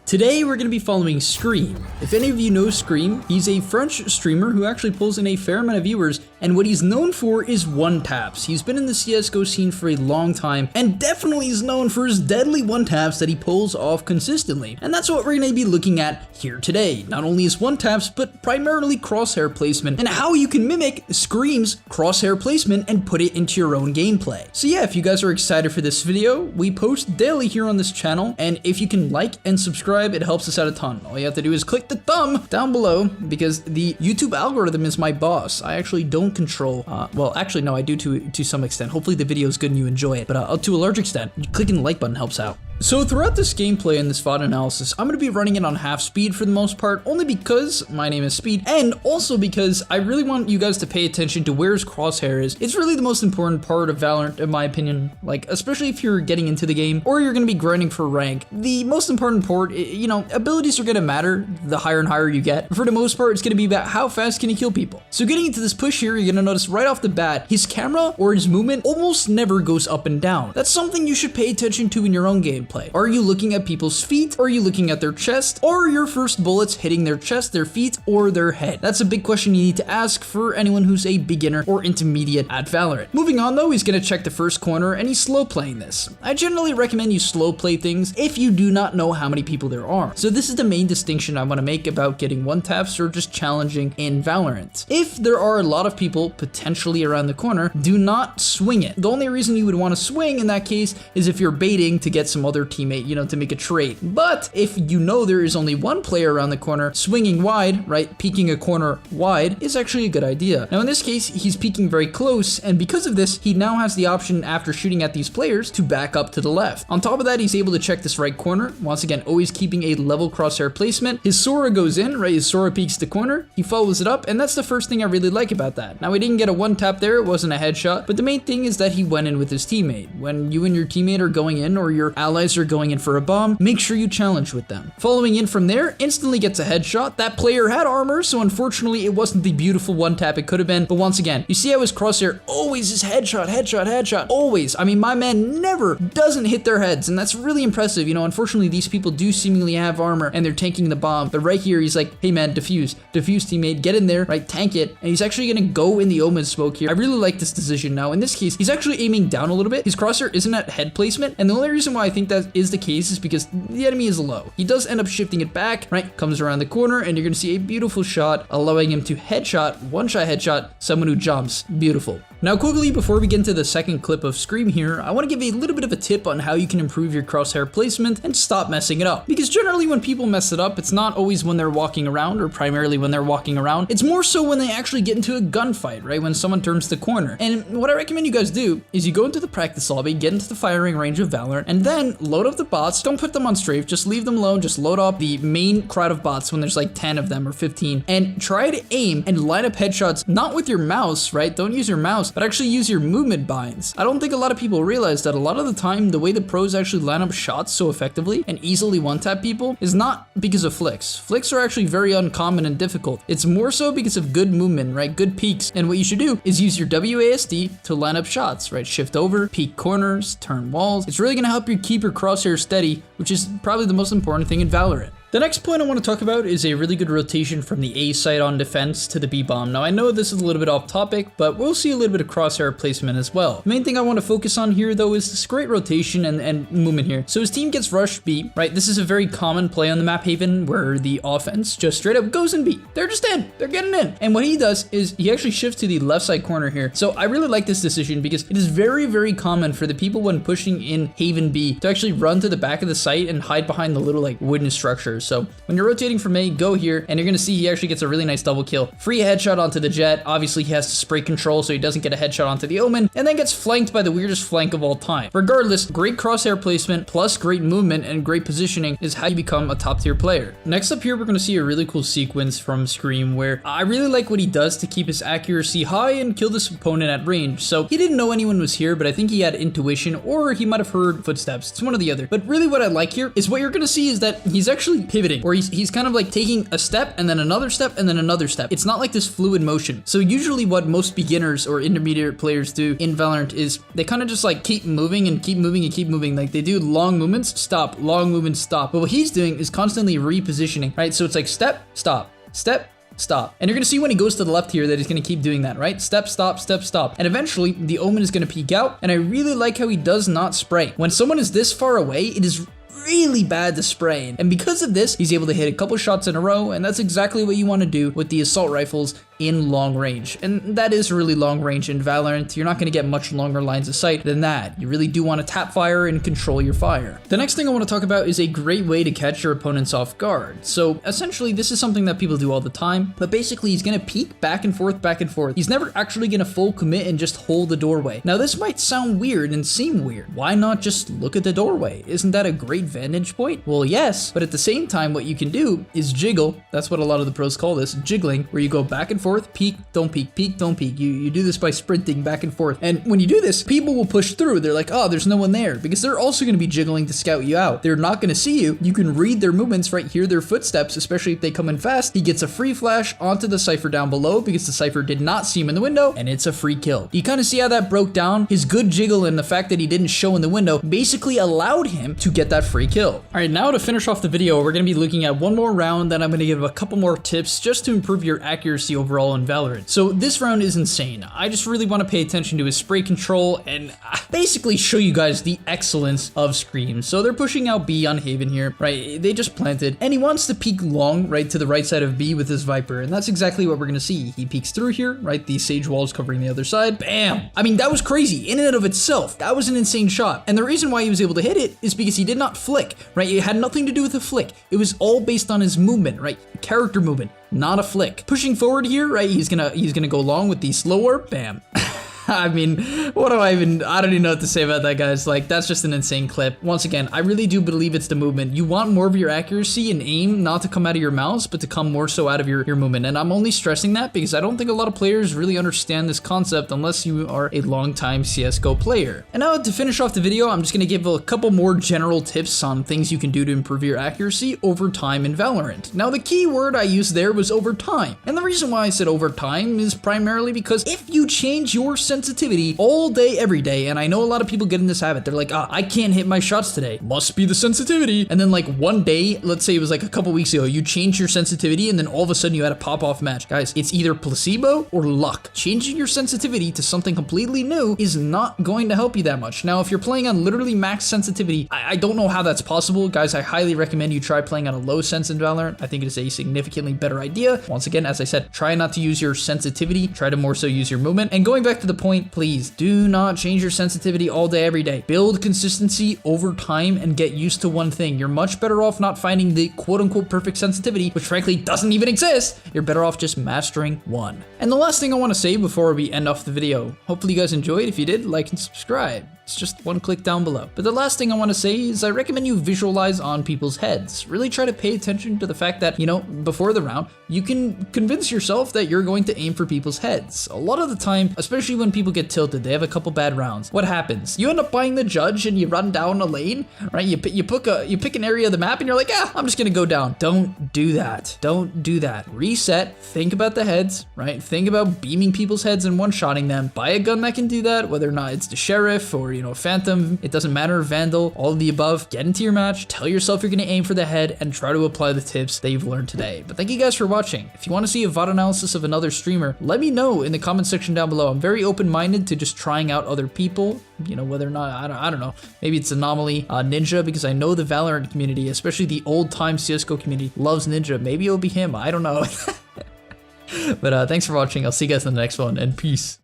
Today we're going to be following Scream. If any of you know Scream, he's a French streamer who actually pulls in a fair amount of viewers, and what he's known for is one-taps. He's been in the CSGO scene for a long time, and definitely is known for his deadly one-taps that he pulls off consistently. And that's what we're going to be looking at here today. Not only his one-taps, but primarily crosshair placement, and how you can mimic Scream's crosshair placement and put it into your own gameplay. So yeah, if you guys are excited for this video, we post daily here on this channel, and if you can like and subscribe, it helps us out a ton. All you have to do is click the thumb down below, because the YouTube algorithm is my boss. I actually don't control, well, actually no, I do to some extent. Hopefully the video is good and you enjoy it, but to a large extent, clicking the like button helps out. So throughout this gameplay and this VOD analysis, I'm going to be running it on half speed for the most part, only because my name is Speed, and also because I really want you guys to pay attention to where his crosshair is. It's really the most important part of Valorant, in my opinion, like, especially if you're getting into the game, or you're going to be grinding for rank. The most important part, you know, abilities are going to matter the higher and higher you get. For the most part, it's going to be about how fast can you kill people. So getting into this push here, you're going to notice right off the bat, his camera or his movement almost never goes up and down. That's something you should pay attention to in your own game. Are you looking at people's feet? Or are you looking at their chest? Or are your first bullets hitting their chest, their feet, or their head? That's a big question you need to ask for anyone who's a beginner or intermediate at Valorant. Moving on though, he's gonna check the first corner and he's slow playing this. I generally recommend you slow play things if you do not know how many people there are. So this is the main distinction I want to make about getting one taps or just challenging in Valorant. If there are a lot of people potentially around the corner, do not swing it. The only reason you would want to swing in that case is if you're baiting to get some other teammate, you know, to make a trade. But if you know there is only one player around the corner, swinging wide, right, peeking a corner wide is actually a good idea. Now in this case, he's peeking very close, and because of this, he now has the option after shooting at these players to back up to the left. On top of that, he's able to check this right corner, once again, always keeping a level crosshair placement. His Sora goes in, right, his Sora peeks the corner, he follows it up, and that's the first thing I really like about that. Now he didn't get a one tap there, it wasn't a headshot, but the main thing is that he went in with his teammate. When you and your teammate are going in, or your allies are going in for a bomb, make sure you challenge with them. Following in from there, instantly gets a headshot. That player had armor, so unfortunately it wasn't the beautiful one tap it could have been, but once again, you see how his crosshair always is headshot, headshot, headshot, always. I mean, my man never doesn't hit their heads, and that's really impressive. You know, unfortunately, these people do seemingly have armor, and they're tanking the bomb, but right here, he's like, hey man, defuse teammate, get in there, right, tank it, and he's actually gonna go in the Omen smoke here. I really like this decision. Now, in this case, he's actually aiming down a little bit. His crosshair isn't at head placement, and the only reason why I think that is the case is because the enemy is low. He does end up shifting it back, right, comes around the corner, and you're gonna see a beautiful shot, allowing him to headshot, one-shot headshot, someone who jumps. Beautiful. Now quickly, before we get into the second clip of Scream here, I want to give a little bit of a tip on how you can improve your crosshair placement and stop messing it up. Because generally when people mess it up, it's not always when they're walking around, or primarily when they're walking around. It's more so when they actually get into a gunfight, right, when someone turns the corner. And what I recommend you guys do is you go into the practice lobby, get into the firing range of Valorant, and then load up the bots. Don't put them on strafe, just leave them alone, just load up the main crowd of bots when there's like 10 of them or 15, and try to aim and line up headshots, not with your mouse, right, don't use your mouse, but actually use your movement binds. I don't think a lot of people realize that a lot of the time, the way the pros actually line up shots so effectively and easily one-tap people is not because of flicks. Flicks are actually very uncommon and difficult. It's more so because of good movement, right, good peeks, and what you should do is use your WASD to line up shots, right, shift over, peek corners, turn walls. It's really gonna help you keep your crosshair steady, which is probably the most important thing in Valorant. The next point I want to talk about is a really good rotation from the A site on defense to the B bomb. Now I know this is a little bit off topic, but we'll see a little bit of crosshair placement as well. The main thing I want to focus on here though is this great rotation and movement here. So his team gets rushed B, right? This is a very common play on the map Haven where the offense just straight up goes in B. They're just in, they're getting in. And what he does is he actually shifts to the left side corner here. So I really like this decision because it is very, very common for the people when pushing in Haven B to actually run to the back of the site and hide behind the little like wooden structures. So when you're rotating from A, go here, and you're gonna see he actually gets a really nice double kill. Free headshot onto the Jet. Obviously he has to spray control so he doesn't get a headshot onto the Omen, and then gets flanked by the weirdest flank of all time. Regardless, great crosshair placement plus great movement and great positioning is how you become a top tier player. Next up here, we're gonna see a really cool sequence from Scream where I really like what he does to keep his accuracy high and kill this opponent at range. So he didn't know anyone was here, but I think he had intuition, or he might have heard footsteps. It's one or the other. But really what I like here is what you're gonna see is that he's actually pivoting, or he's kind of like taking a step and then another step and then another step. It's not like this fluid motion. So usually what most beginners or intermediate players do in Valorant is they kind of just like keep moving and keep moving and keep moving. Like they do long movements, stop, long movements, stop. But what he's doing is constantly repositioning, right? So it's like step, stop, step, stop. And you're gonna see when he goes to the left here that he's gonna keep doing that, right? Step, stop, step, stop. And eventually the Omen is gonna peek out. And I really like how he does not spray. When someone is this far away, it is really bad to spray. And because of this, he's able to hit a couple shots in a row, and that's exactly what you want to do with the assault rifles in long range. And that is really long range in Valorant. You're not going to get much longer lines of sight than that. You really do want to tap fire and control your fire. The next thing I want to talk about is a great way to catch your opponents off guard. So essentially, this is something that people do all the time, but basically he's going to peek back and forth, back and forth. He's never actually going to full commit and just hold the doorway. Now this might sound weird and seem weird. Why not just look at the doorway? Isn't that a great vantage point? Well, yes, but at the same time, what you can do is jiggle. That's what a lot of the pros call this, jiggling, where you go back and forth, peek, don't peek, peek, don't peek. You do this by sprinting back and forth. And when you do this, people will push through. They're like, oh, there's no one there, because they're also going to be jiggling to scout you out. They're not going to see you. You can read their movements, right? Hear their footsteps, especially if they come in fast. He gets a free flash onto the Cypher down below because the Cypher did not see him in the window, and it's a free kill. You kind of see how that broke down? His good jiggle and the fact that he didn't show in the window basically allowed him to get that free kill. All right, now to finish off the video, we're going to be looking at one more round, then I'm going to give a couple more tips just to improve your accuracy overall in Valorant. So this round is insane. I just really want to pay attention to his spray control and basically show you guys the excellence of Scream. So they're pushing out B on Haven here, right? They just planted, and he wants to peek long, right, to the right side of B with his Viper, and that's exactly what we're going to see. He peeks through here, right? The Sage wall is covering the other side. Bam! I mean, that was crazy in and of itself. That was an insane shot. And the reason why he was able to hit it is because he did not flick, right? It had nothing to do with the flick. It was all based on his movement, right? Character movement, not a flick. Pushing forward here, right? He's gonna go long with the slow warp. Bam. I mean, what do I don't even know what to say about that, guys. Like, that's just an insane clip. Once again, I really do believe it's the movement. You want more of your accuracy and aim not to come out of your mouse, but to come more so out of your movement. And I'm only stressing that because I don't think a lot of players really understand this concept unless you are a long-time CSGO player. And now to finish off the video, I'm just going to give a couple more general tips on things you can do to improve your accuracy over time in Valorant. Now, the key word I used there was over time. And the reason why I said over time is primarily because if you change your sensitivity all day, every day, and I know a lot of people get in this habit. They're like, I can't hit my shots today. Must be the sensitivity. And then like one day, let's say it was like a couple weeks ago, you changed your sensitivity and then all of a sudden you had a pop-off match. Guys, it's either placebo or luck. Changing your sensitivity to something completely new is not going to help you that much. Now, if you're playing on literally max sensitivity, I don't know how that's possible. Guys, I highly recommend you try playing on a low sense in Valorant. I think it is a significantly better idea. Once again, as I said, try not to use your sensitivity. Try to more so use your movement. And going back to the point, please do not change your sensitivity all day, every day. Build consistency over time and get used to one thing. You're much better off not finding the quote-unquote perfect sensitivity, which frankly doesn't even exist. You're better off just mastering one. And the last thing I want to say before we end off the video, hopefully you guys enjoyed. If you did, like and subscribe. It's just one click down below. But the last thing I want to say is I recommend you visualize on people's heads. Really try to pay attention to the fact that, you know, before the round, you can convince yourself that you're going to aim for people's heads. A lot of the time, especially when people get tilted, they have a couple bad rounds. What happens? You end up buying the judge and you run down a lane, right? You pick an area of the map and you're like, I'm just gonna go down. Don't do that. Don't do that. Reset. Think about the heads, right? Think about beaming people's heads and one-shotting them. Buy a gun that can do that, whether or not it's the Sheriff or, you know, Phantom. It doesn't matter. Vandal, all of the above. Get into your match. Tell yourself you're gonna aim for the head and try to apply the tips that you've learned today. But thank you guys for watching. If you want to see a VOD analysis of another streamer, let me know in the comment section down below. I'm very open-minded to just trying out other people, you know, whether or not, I don't know, maybe it's Anomaly, Ninja, because I know the Valorant community, especially the old-time CSGO community, loves Ninja. Maybe it'll be him, I don't know. But thanks for watching. I'll see you guys in the next one, and peace.